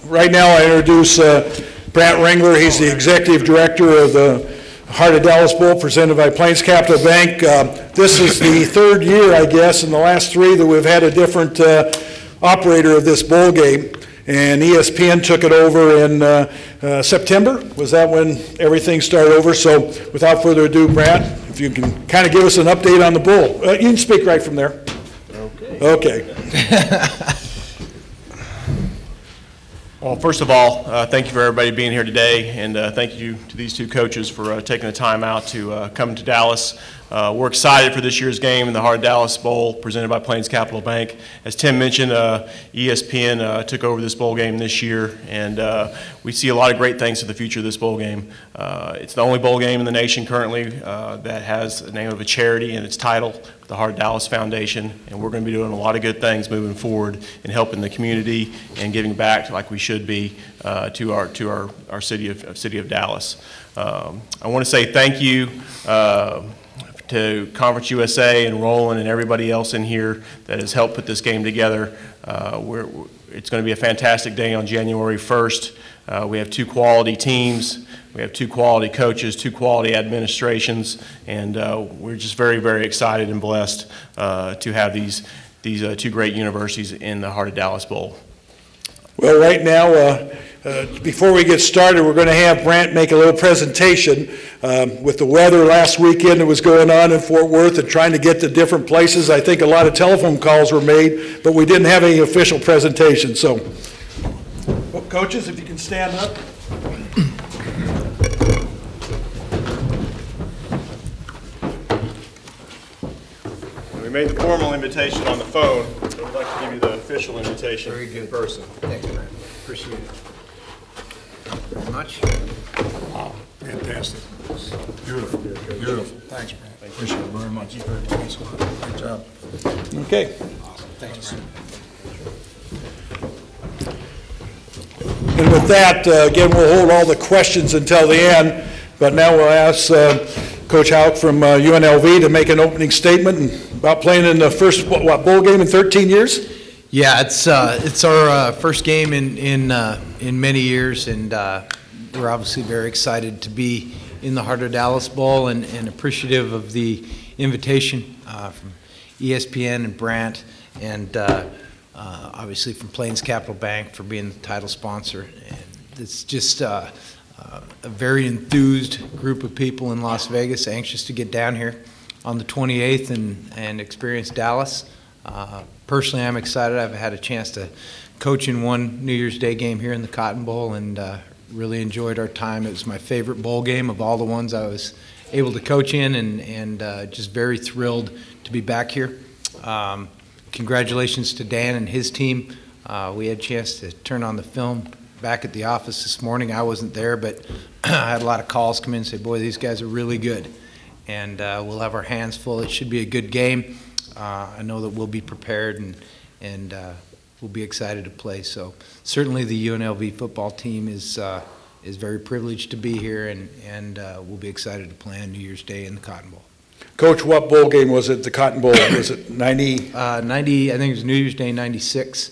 Right now I introduce Brant Ringler. He's the Executive Director of the Heart of Dallas Bowl presented by Plains Capital Bank. This is the third year, I guess, in the last three that we've had a different operator of this bowl game. And ESPN took it over in September. Was that when everything started over? So without further ado, Brant, if you can kind of give us an update on the bowl. You can speak right from there. Okay. Okay. Well, first of all, thank you for everybody being here today, and thank you to these two coaches for taking the time out to come to Dallas. We're excited for this year's game in the Heart of Dallas Bowl presented by Plains Capital Bank. As Tim mentioned, ESPN took over this bowl game this year, and we see a lot of great things for the future of this bowl game. It's the only bowl game in the nation currently that has the name of a charity in its title, the Heart of Dallas Foundation, and we're going to be doing a lot of good things moving forward in helping the community and giving back like we should be to our city of Dallas. I want to say thank you to Conference USA and Roland and everybody else in here that has helped put this game together. It's going to be a fantastic day on January 1st. We have two quality teams. We have two quality coaches, two quality administrations, and we're just very, very excited and blessed to have these two great universities in the Heart of Dallas Bowl. Well, right now, before we get started, we're going to have Brant make a little presentation. With the weather last weekend that was going on in Fort Worth and trying to get to different places, I think a lot of telephone calls were made, but we didn't have any official presentation. So, well, coaches, if you can stand up. We made the formal invitation on the phone, so we'd like to give you the official invitation. Very good. In person. Thanks, Brent. Appreciate it. Very much. Wow, fantastic. Beautiful, beautiful. Thanks, Brent. Appreciate it very much. Thanks a lot. Great job. Okay. Awesome. Thanks, Brent. And with that, again, we'll hold all the questions until the end, but now we'll ask Coach Hauck from UNLV to make an opening statement about playing in the first bowl game in 13 years. Yeah, it's our first game in many years, and we're obviously very excited to be in the Heart of Dallas Bowl and appreciative of the invitation from ESPN and Brant, and obviously from Plains Capital Bank for being the title sponsor. And it's just a very enthused group of people in Las Vegas, anxious to get down here on the 28th and experience Dallas. Personally, I'm excited. I've had a chance to coach in one New Year's Day game here in the Cotton Bowl and really enjoyed our time. It was my favorite bowl game of all the ones I was able to coach in, and just very thrilled to be back here. Congratulations to Dan and his team. We had a chance to turn on the film back at the office this morning. I wasn't there, but I had a lot of calls come in and say, boy, these guys are really good. And we'll have our hands full. It should be a good game. I know that we'll be prepared and we'll be excited to play. So certainly the UNLV football team is very privileged to be here, and we'll be excited to play on New Year's Day in the Cotton Bowl. Coach, what bowl game was it, the Cotton Bowl? Was it 90? 90, I think it was New Year's Day 96.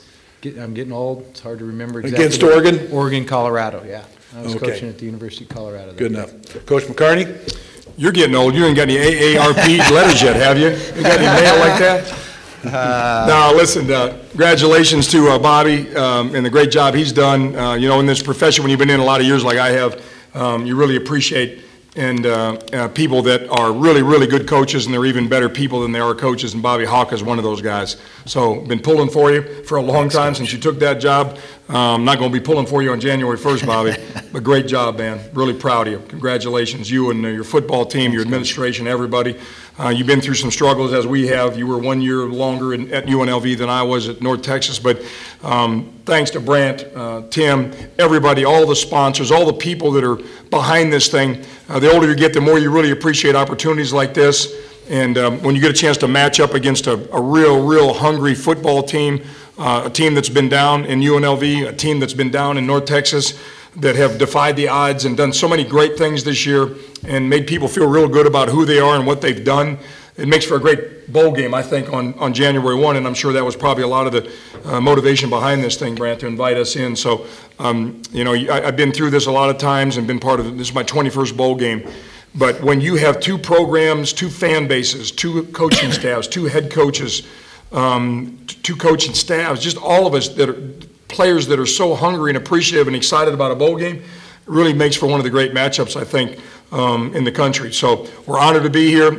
I'm getting old. It's hard to remember exactly. Against Oregon? Oregon, Colorado, yeah. I was coaching at the University of Colorado. Good enough. Coach McCartney? You're getting old. You ain't got any AARP letters yet, have you? You got any mail like that? No, listen, congratulations to Bobby and the great job he's done. You know, in this profession, when you've been in a lot of years like I have, you really appreciate people that are really, really good coaches, and they're even better people than they are coaches, and Bobby Hauck is one of those guys. So been pulling for you for a long time since you took that job. I'm not going to be pulling for you on January 1st, Bobby, but great job, man. Really proud of you. Congratulations, you and your football team, your administration, everybody. You've been through some struggles, as we have. You were 1 year longer at UNLV than I was at North Texas, but thanks to Brant, Tim, everybody, all the sponsors, all the people that are behind this thing. The older you get, the more you really appreciate opportunities like this. And when you get a chance to match up against a real hungry football team, a team that's been down in UNLV, a team that's been down in North Texas, that have defied the odds and done so many great things this year and made people feel real good about who they are and what they've done. it makes for a great bowl game, I think, on January 1, and I'm sure that was probably a lot of the motivation behind this thing, Brant, to invite us in. So, you know, I've been through this a lot of times and been part of it. This is my 21st bowl game. But when you have two programs, two fan bases, two coaching staffs, two head coaches, two coaching staffs, just all of us that are players that are so hungry and appreciative and excited about a bowl game, it really makes for one of the great matchups, I think, in the country. So we're honored to be here.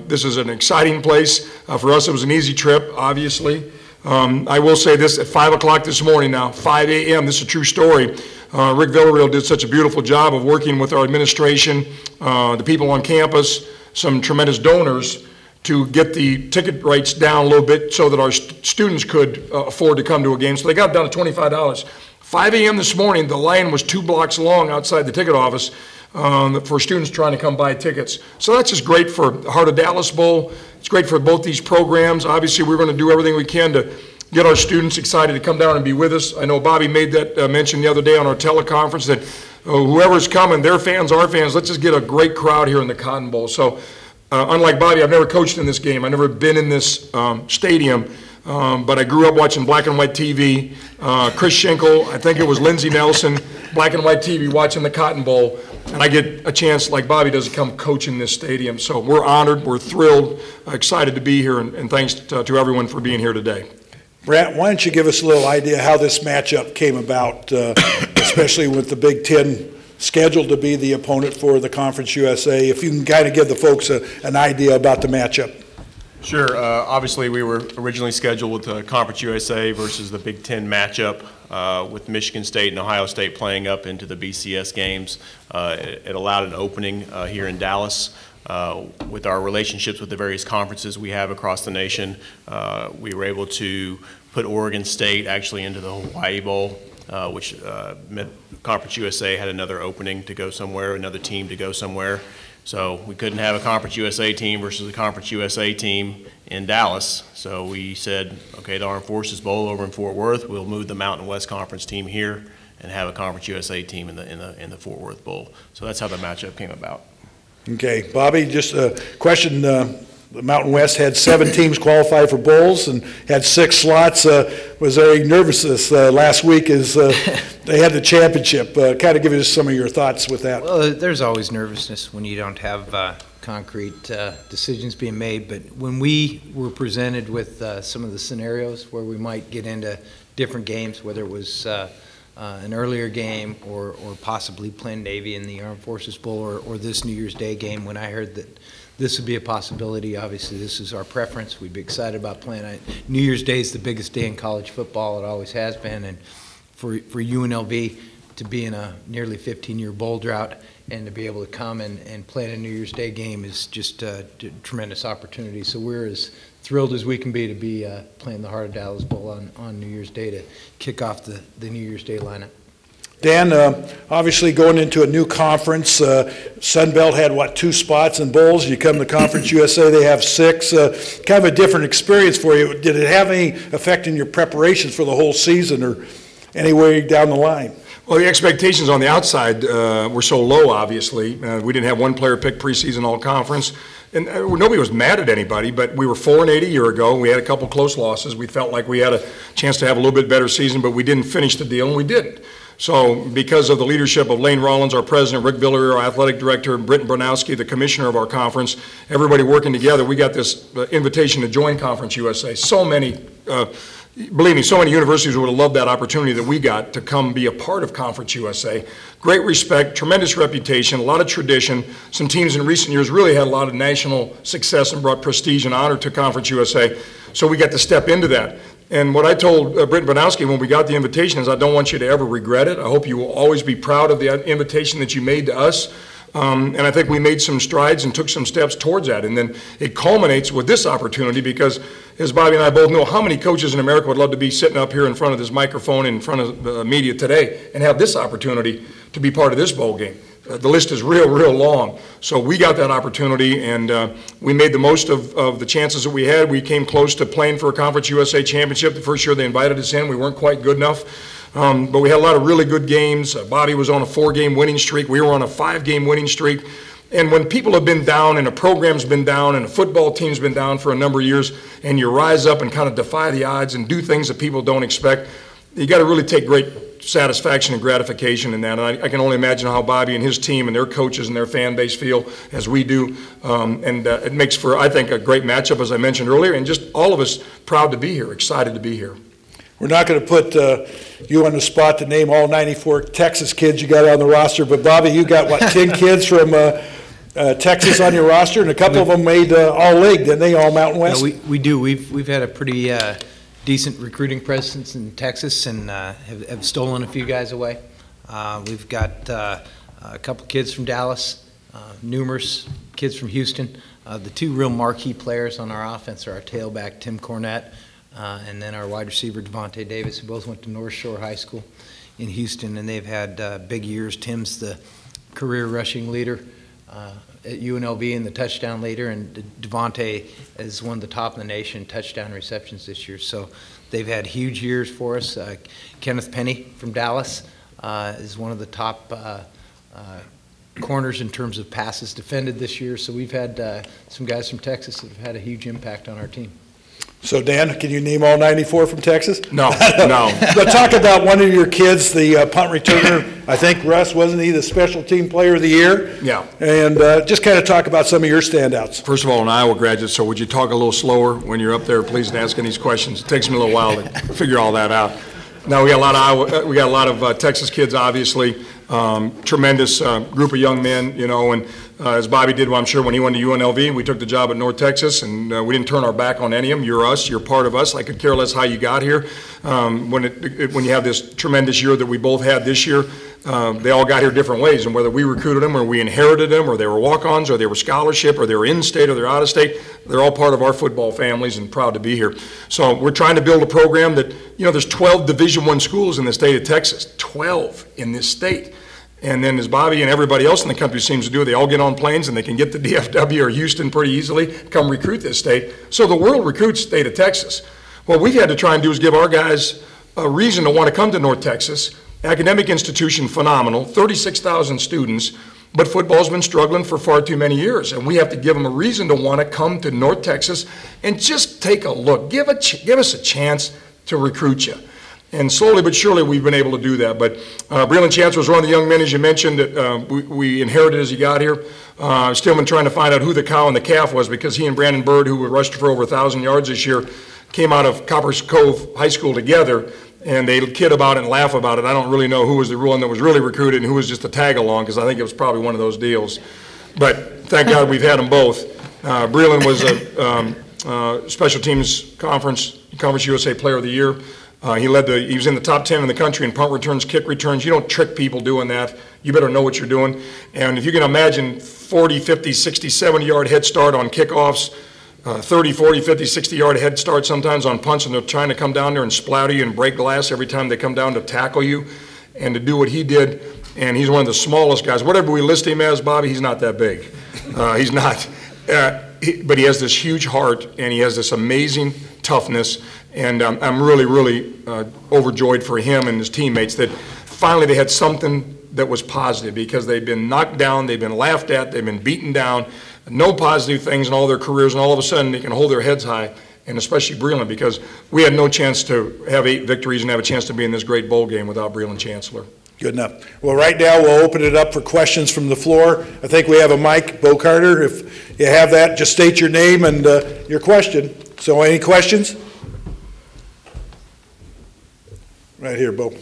This is an exciting place. For us, it was an easy trip, obviously. I will say this, at 5 o'clock this morning now, 5 a.m., this is a true story. Rick Villarreal did such a beautiful job of working with our administration, the people on campus, some tremendous donors, to get the ticket rates down a little bit so that our students could afford to come to a game. So they got it down to $25. 5 a.m. this morning, the line was 2 blocks long outside the ticket office for students trying to come buy tickets. So that's just great for the Heart of Dallas Bowl. It's great for both these programs. Obviously, we're going to do everything we can to get our students excited to come down and be with us. I know Bobby made that mention the other day on our teleconference that whoever's coming, their fans, our fans, let's just get a great crowd here in the Cotton Bowl. So unlike Bobby, I've never coached in this game. I've never been in this stadium, but I grew up watching black and white TV. Chris Schenkel, I think it was Lindsey Nelson, black and white TV, watching the Cotton Bowl. And I get a chance, like Bobby does, to come coach in this stadium. So we're honored, we're thrilled, excited to be here, and thanks to everyone for being here today. Brant, why don't you give us a little idea how this matchup came about, especially with the Big Ten scheduled to be the opponent for the Conference USA, if you can kind of give the folks an idea about the matchup. Sure. Obviously, we were originally scheduled with Conference USA versus the Big Ten matchup with Michigan State and Ohio State playing up into the BCS games. It allowed an opening here in Dallas. With our relationships with the various conferences we have across the nation, we were able to put Oregon State actually into the Hawaii Bowl, which meant Conference USA had another opening to go somewhere, another team to go somewhere. So we couldn't have a Conference USA team versus a Conference USA team in Dallas. So we said, okay, the Armed Forces Bowl over in Fort Worth, we'll move the Mountain West Conference team here and have a Conference USA team in the Fort Worth Bowl. So that's how the matchup came about. Okay, Bobby, just a question. The Mountain West had 7 teams qualify for bowls and had 6 slots. Was there any nervousness last week as they had the championship? Kind of give us some of your thoughts with that. Well, there's always nervousness when you don't have concrete decisions being made, but when we were presented with some of the scenarios where we might get into different games, whether it was an earlier game or possibly playing Navy in the Armed Forces Bowl or this New Year's Day game, when I heard that this would be a possibility, obviously this is our preference. We'd be excited about playing. New Year's Day is the biggest day in college football. It always has been. And for UNLV to be in a nearly 15-year bowl drought and to be able to come and play in a New Year's Day game is just a tremendous opportunity. So we're as thrilled as we can be to be playing the Heart of Dallas Bowl on New Year's Day to kick off the New Year's Day lineup. Dan, obviously going into a new conference, Sun Belt had, what, 2 spots in bowls? You come to Conference USA, they have 6. Kind of a different experience for you. Did it have any effect in your preparations for the whole season or any way down the line? Well, the expectations on the outside were so low, obviously. We didn't have one player picked preseason all-conference. And nobody was mad at anybody, but we were 4-8 a year ago. We had a couple close losses. We felt like we had a chance to have a little bit better season, but we didn't finish the deal, and we didn't. So because of the leadership of Lane Rollins, our president, Rick Villarreal, our athletic director, Britton Bronowski, the commissioner of our conference, everybody working together, we got this invitation to join Conference USA. So many, believe me, so many universities would have loved that opportunity that we got to come be a part of Conference USA. Great respect, tremendous reputation, a lot of tradition. Some teams in recent years really had a lot of national success and brought prestige and honor to Conference USA. So we got to step into that. And what I told Britton Bronowski when we got the invitation is I don't want you to ever regret it. I hope you will always be proud of the invitation that you made to us. And I think we made some strides and took some steps towards that. And then it culminates with this opportunity because, as Bobby and I both know, how many coaches in America would love to be sitting up here in front of this microphone in front of media today and have this opportunity to be part of this bowl game. The list is real, real long. So we got that opportunity, and we made the most of the chances that we had. We came close to playing for a Conference USA championship. The first year they invited us in, we weren't quite good enough. But we had a lot of really good games. Bobby was on a 4-game winning streak. We were on a 5-game winning streak. And when people have been down and a program's been down and a football team's been down for a number of years, and you rise up and kind of defy the odds and do things that people don't expect, you got to really take great satisfaction and gratification in that. And I can only imagine how Bobby and his team and their coaches and their fan base feel as we do. It makes for, I think, a great matchup, as I mentioned earlier, and just all of us proud to be here, excited to be here. We're not going to put you on the spot to name all 94 Texas kids you got on the roster, but Bobby, you got, what, 10 kids from Texas on your roster, and a couple of them made all-league, didn't they, all Mountain West? Yeah, we do. We've had a pretty decent recruiting presence in Texas, and have stolen a few guys away. We've got a couple kids from Dallas, numerous kids from Houston. The two real marquee players on our offense are our tailback, Tim Cornett, and then our wide receiver, Devontae Davis, who both went to North Shore High School in Houston, and they've had big years. Tim's the career rushing leader at UNLV and the touchdown leader, and Devontae is one of the top in the nation touchdown receptions this year. So they've had huge years for us. Kenneth Penny from Dallas is one of the top corners in terms of passes defended this year. So we've had some guys from Texas that have had a huge impact on our team. So, Dan, can you name all 94 from Texas? No, no. But talk about one of your kids, the punt returner. I think, Russ, wasn't he the special team player of the year? Yeah. And just kind of talk about some of your standouts. First of all, an Iowa graduate, so would you talk a little slower when you're up there, please, and asking these questions? It takes me a little while to figure all that out. Now, we got a lot of Texas kids, obviously. Tremendous group of young men, you know, and as Bobby did, well, I'm sure, when he went to UNLV, we took the job at North Texas, and we didn't turn our back on any of them. You're us. You're part of us. I could care less how you got here. When you have this tremendous year that we both had this year, they all got here different ways, and whether we recruited them or we inherited them or they were walk-ons or they were scholarship or they were in-state or they're out-of-state, they're all part of our football families and proud to be here. So we're trying to build a program that, you know, there's 12 Division I schools in the state of Texas, 12 in this state. And then as Bobby and everybody else in the country seems to do, they all get on planes and they can get to DFW or Houston pretty easily, come recruit this state. So the world recruits the state of Texas. What we've had to try and do is give our guys a reason to want to come to North Texas. Academic institution, phenomenal, 36,000 students, but football's been struggling for far too many years. And we have to give them a reason to want to come to North Texas and just take a look. Give us a chance to recruit you. And slowly but surely we've been able to do that. But Breland Chancellor was one of the young men, as you mentioned, that we inherited as he got here. Still been trying to find out who the cow and the calf was, because he and Brandon Bird, who rushed for over 1,000 yards this year, came out of Coppers Cove High School together, and they kid about it and laugh about it. I don't really know who was the one that was really recruited and who was just a tag-along, because I think it was probably one of those deals. But thank God we've had them both. Breland was a Special Teams Conference USA Player of the Year. He was in the top 10 in the country in punt returns, kick returns. You don't trick people doing that. You better know what you're doing. And if you can imagine 40, 50, 60, 70-yard head start on kickoffs, 30, 40, 50, 60-yard head start sometimes on punts, and they're trying to come down there and splatter you and break glass every time they come down to tackle you, and to do what he did. And he's one of the smallest guys. Whatever we list him as, Bobby, he's not that big. He's not. But he has this huge heart, and he has this amazing toughness. And I'm really, really overjoyed for him and his teammates that finally they had something that was positive, because they've been knocked down, they've been laughed at, they've been beaten down, no positive things in all their careers, and all of a sudden they can hold their heads high, and especially Breland, because we had no chance to have 8 victories and have a chance to be in this great bowl game without Breland Chancellor. Good enough. Well, right now we'll open it up for questions from the floor. I think we have a mic. Bo Carter, if you have that, just state your name and your question. So any questions? Right here, Bo.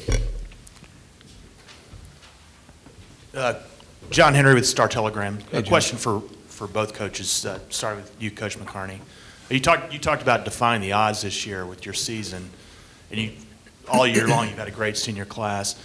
John Henry with Star Telegram. A question for both coaches. Starting with you, Coach McCartney. You talked about defying the odds this year with your season, and all year long you've had a great senior class.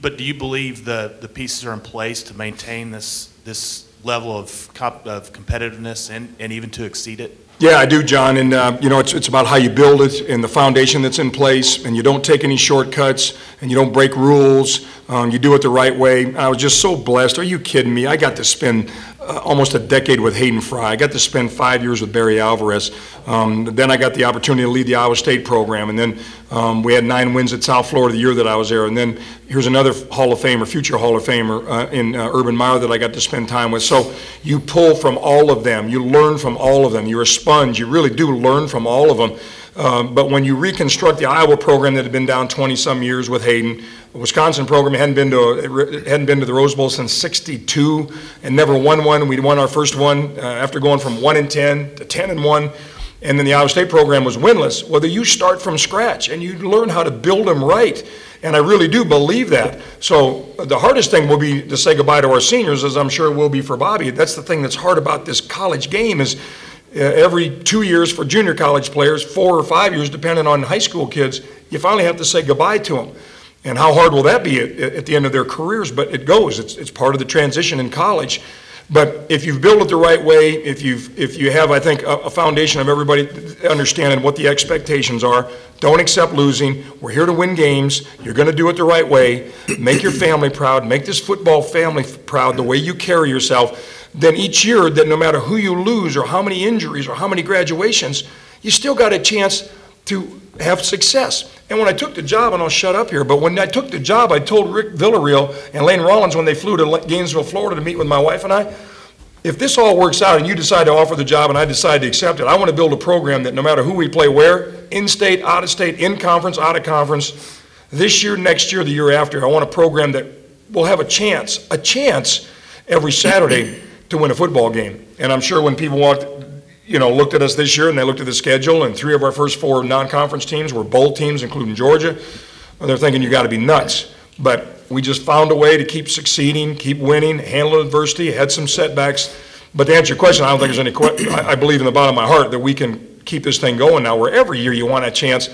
But do you believe the pieces are in place to maintain this level of competitiveness and even to exceed it? Yeah, I do, John, and you know, it's about how you build it and the foundation that's in place, and you don't take any shortcuts, and you don't break rules. You do it the right way. I was just so blessed. Are you kidding me? I got to spend almost a decade with Hayden Fry. I got to spend 5 years with Barry Alvarez. Then I got the opportunity to lead the Iowa State program, and then we had 9 wins at South Florida the year that I was there. And then here's another Hall of Famer, future Hall of Famer in Urban Meyer that I got to spend time with. So you pull from all of them. You learn from all of them. You're a sponge. You really do learn from all of them. But when you reconstruct the Iowa program that had been down 20-some years with Hayden, the Wisconsin program hadn't been to the Rose Bowl since '62 and never won one. We won our first one after going from 1-10 to 10-1, and then the Iowa State program was winless. Well, you start from scratch and you learn how to build them right. And I really do believe that. So the hardest thing will be to say goodbye to our seniors, as I'm sure it will be for Bobby. That's the thing that's hard about this college game is every 2 years for junior college players, 4 or 5 years, depending on high school kids, you finally have to say goodbye to them. And how hard will that be at the end of their careers? But it goes. It's part of the transition in college. But if you've built it the right way, if you have, I think, a foundation of everybody understanding what the expectations are, don't accept losing. We're here to win games. You're going to do it the right way. Make your family proud. Make this football family proud the way you carry yourself. Then each year, that no matter who you lose or how many injuries or how many graduations, you still got a chance to have success. And when I took the job, and I'll shut up here, but when I took the job, I told Rick Villarreal and Lane Rollins when they flew to Gainesville, Florida to meet with my wife and I, if this all works out and you decide to offer the job and I decide to accept it, I want to build a program that no matter who we play where, in-state, out-of-state, in-conference, out-of-conference, this year, next year, the year after, I want a program that will have a chance every Saturday to win a football game. And I'm sure when people looked at us this year and they looked at the schedule and 3 of our first 4 non-conference teams were bowl teams, including Georgia, well, they're thinking you got to be nuts. But we just found a way to keep succeeding, keep winning, handle adversity, had some setbacks. But to answer your question, I don't think there's any question. I believe in the bottom of my heart that we can keep this thing going now where every year you want a chance.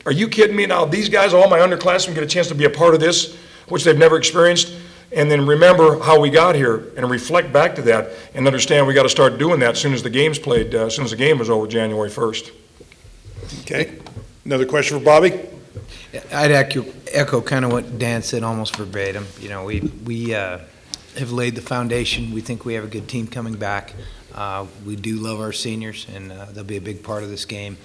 Are you kidding me? Now these guys, all my underclassmen, get a chance to be a part of this, which they've never experienced. And then remember how we got here and reflect back to that and understand we got to start doing that as soon as the game's played, as soon as the game was over January 1st. Okay. Another question for Bobby? I'd echo kind of what Dan said almost verbatim. You know, we have laid the foundation. We think we have a good team coming back. We do love our seniors, and they'll be a big part of this game.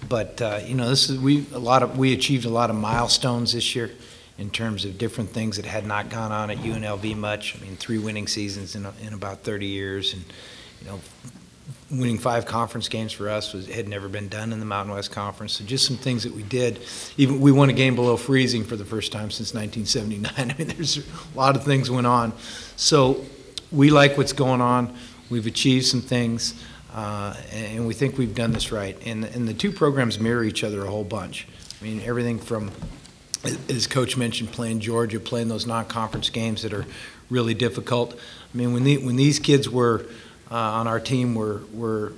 But we achieved a lot of milestones this year in terms of different things that had not gone on at UNLV much. I mean, 3 winning seasons in about 30 years, and winning 5 conference games for us had never been done in the Mountain West Conference. So just some things that we did. Even we won a game below freezing for the first time since 1979. I mean, there's a lot of things went on. So we like what's going on. We've achieved some things, and we think we've done this right. And the 2 programs mirror each other a whole bunch. I mean, everything from, as Coach mentioned, playing Georgia, playing those non-conference games that are really difficult. I mean, when these kids were on our team were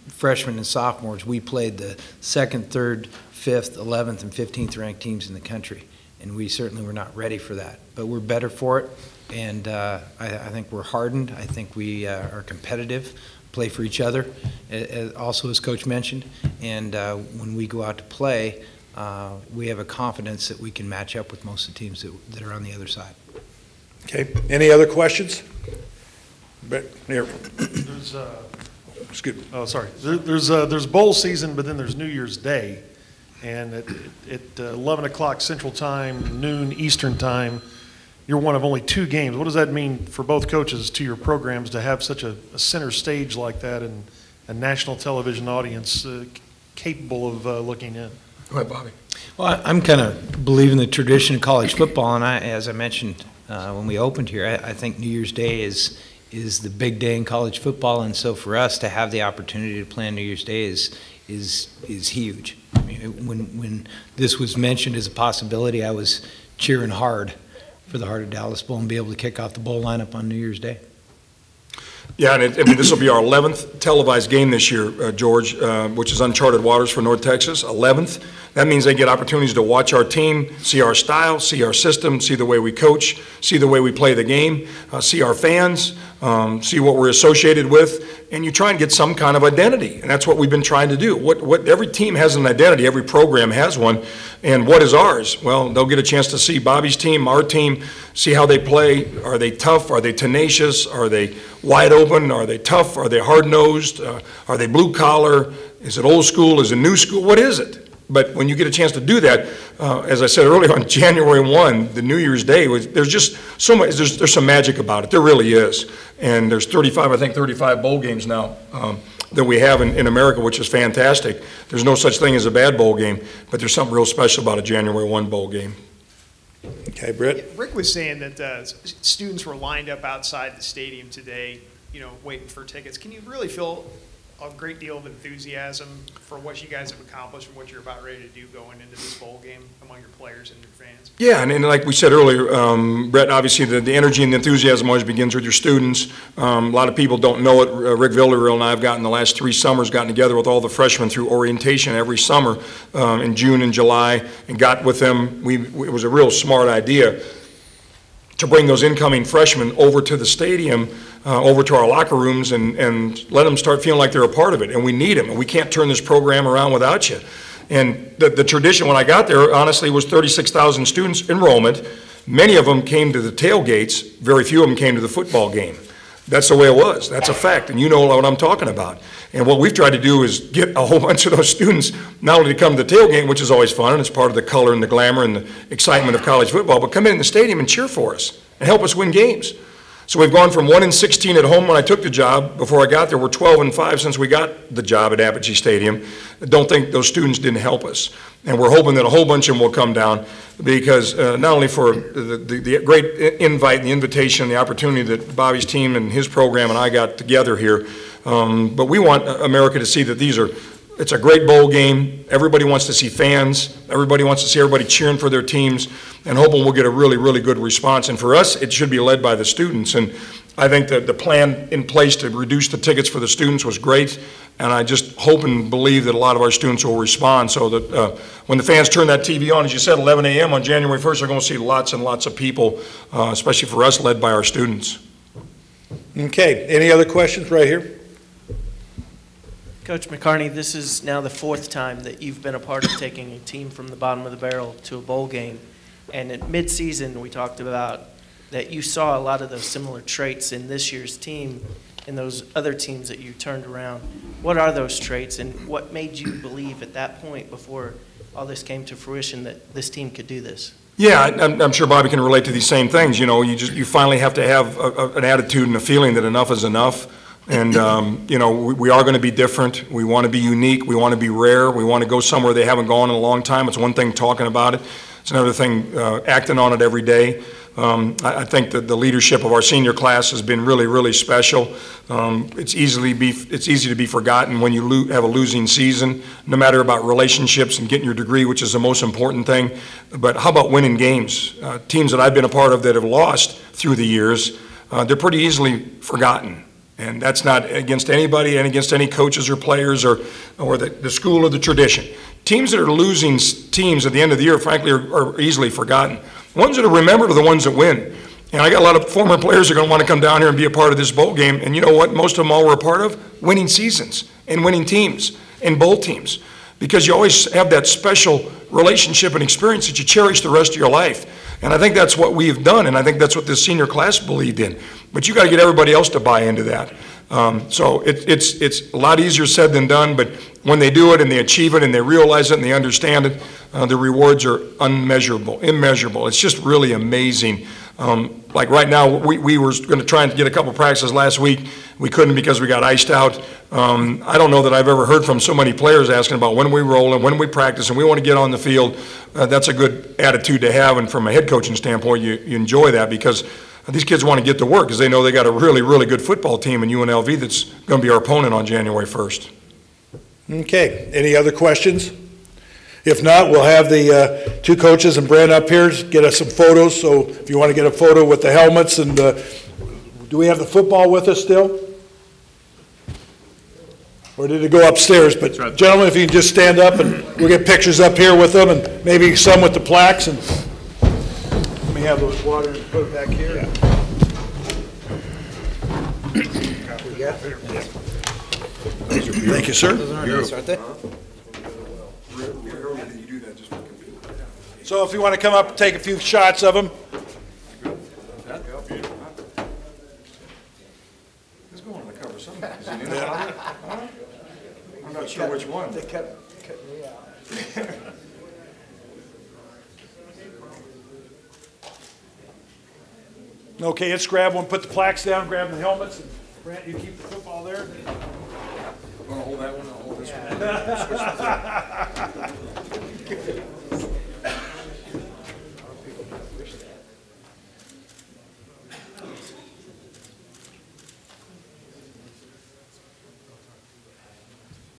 freshmen and sophomores, we played the 2nd, 3rd, 5th, 11th, and 15th ranked teams in the country, and we certainly were not ready for that. But we're better for it, and I think we're hardened. I think we are competitive, play for each other, also as Coach mentioned, and when we go out to play, we have a confidence that we can match up with most of the teams that are on the other side. Okay. Any other questions? But here. Excuse me. Oh, sorry. There's bowl season, but then there's New Year's Day, and at 11 o'clock Central Time, noon Eastern Time, you're one of only 2 games. What does that mean for both coaches to your programs to have such a center stage like that and a national television audience capable of looking in? Go ahead, Bobby. Well, I'm kind of believing the tradition of college football, and as I mentioned when we opened here, I think New Year's Day is the big day in college football, and so for us to have the opportunity to play on New Year's Day is huge. I mean, when this was mentioned as a possibility, I was cheering hard for the Heart of Dallas Bowl and be able to kick off the bowl lineup on New Year's Day. Yeah, and this will be our 11th televised game this year, George, which is uncharted waters for North Texas, 11th. That means they get opportunities to watch our team, see our style, see our system, see the way we coach, see the way we play the game, see our fans, see what we're associated with, and you try and get some kind of identity, and that's what we've been trying to do. Every team has an identity, every program has one, and what is ours? Well, they'll get a chance to see Bobby's team, our team, see how they play. Are they tough? Are they tenacious? Are they wide open? Are they tough? Are they hard-nosed? Are they blue-collar? Is it old school? Is it new school? What is it? But when you get a chance to do that, as I said earlier, on January 1, the New Year's Day, there's just so much, there's some magic about it. There really is. And there's 35 bowl games now that we have in America, which is fantastic. There's no such thing as a bad bowl game, but there's something real special about a January 1 bowl game. Okay, Britt? Rick was saying that students were lined up outside the stadium today, waiting for tickets. Can you really feel a great deal of enthusiasm for what you guys have accomplished and what you're about ready to do going into this bowl game among your players and your fans? Yeah, and like we said earlier, Brett, obviously the energy and the enthusiasm always begins with your students. A lot of people don't know it. Rick Villarreal and I have gotten the last 3 summers, gotten together with all the freshmen through orientation every summer in June and July, and got with them. It was a real smart idea to bring those incoming freshmen over to the stadium, over to our locker rooms, and let them start feeling like they're a part of it. And we need them, and we can't turn this program around without you. And the tradition when I got there, honestly, was 36,000 students enrollment. Many of them came to the tailgates. Very few of them came to the football game. That's the way it was. That's a fact, and you know what I'm talking about. And what we've tried to do is get a whole bunch of those students not only to come to the tailgate, which is always fun, and it's part of the color and the glamour and the excitement of college football, but come in the stadium and cheer for us and help us win games. So we've gone from 1-16 at home when I took the job. Before I got there, we're 12-5 since we got the job at Apogee Stadium. I don't think those students didn't help us. And we're hoping that a whole bunch of them will come down because not only for the great invite and the invitation and the opportunity that Bobby's team and his program and I got together here, but we want America to see that it's a great bowl game. Everybody wants to see fans. Everybody wants to see everybody cheering for their teams, and hoping we'll get a really, really good response. And for us, it should be led by the students. And I think that the plan in place to reduce the tickets for the students was great, and I just hope and believe that a lot of our students will respond so that when the fans turn that TV on, as you said, 11 a.m. on January 1st, they're going to see lots and lots of people, especially for us, led by our students. Okay, any other questions right here? Coach McCartney, this is now the 4th time that you've been a part of taking a team from the bottom of the barrel to a bowl game. And at midseason, we talked about that you saw a lot of those similar traits in this year's team and those other teams that you turned around. What are those traits, and what made you believe at that point before all this came to fruition that this team could do this? Yeah, I'm sure Bobby can relate to these same things. You finally have to have an attitude and a feeling that enough is enough. And, we are going to be different. We want to be unique. We want to be rare. We want to go somewhere they haven't gone in a long time. It's one thing talking about it. It's another thing acting on it every day. I think that the leadership of our senior class has been really, really special. It's easy to be forgotten when you have a losing season, no matter about relationships and getting your degree, which is the most important thing. But how about winning games? Teams that I've been a part of that have lost through the years, they're pretty easily forgotten. And that's not against anybody and against any coaches or players or the school or the tradition. Teams that are losing teams at the end of the year, frankly, are easily forgotten. Ones that are remembered are the ones that win. And I got a lot of former players that are going to want to come down here and be a part of this bowl game. And you know what most of them all were a part of? Winning seasons and winning teams and bowl teams. Because you always have that special relationship and experience that you cherish the rest of your life. And I think that's what we've done, and I think that's what this senior class believed in. But you got to get everybody else to buy into that. So it's a lot easier said than done, but when they do it and they achieve it and they realize it and they understand it, the rewards are immeasurable. It's just really amazing. Like right now, we were going to try and get a couple practices last week. We couldn't because we got iced out. I don't know that I've ever heard from so many players asking about when we roll and when we practice and we want to get on the field. That's a good attitude to have, and from a head coaching standpoint, you enjoy that because these kids want to get to work because they know they got a really, really good football team in UNLV that's going to be our opponent on January 1st. Okay, any other questions? If not, we'll have the 2 coaches and Brent up here get us some photos. So if you want to get a photo with the helmets, and do we have the football with us still? Or did it go upstairs? But right. Gentlemen, if you can just stand up and we'll get pictures up here with them and maybe some with the plaques. And let me have those water and put it back here. Yeah. Thank you, sir. So if you want to come up and take a few shots of them. It's going on the cover somehow. Is it in it? I'm not sure which one. They cut me out. Okay, let's grab one, put the plaques down, grab the helmets, and Brant, you keep the football there. Want to hold that one? I'll hold this one. Switch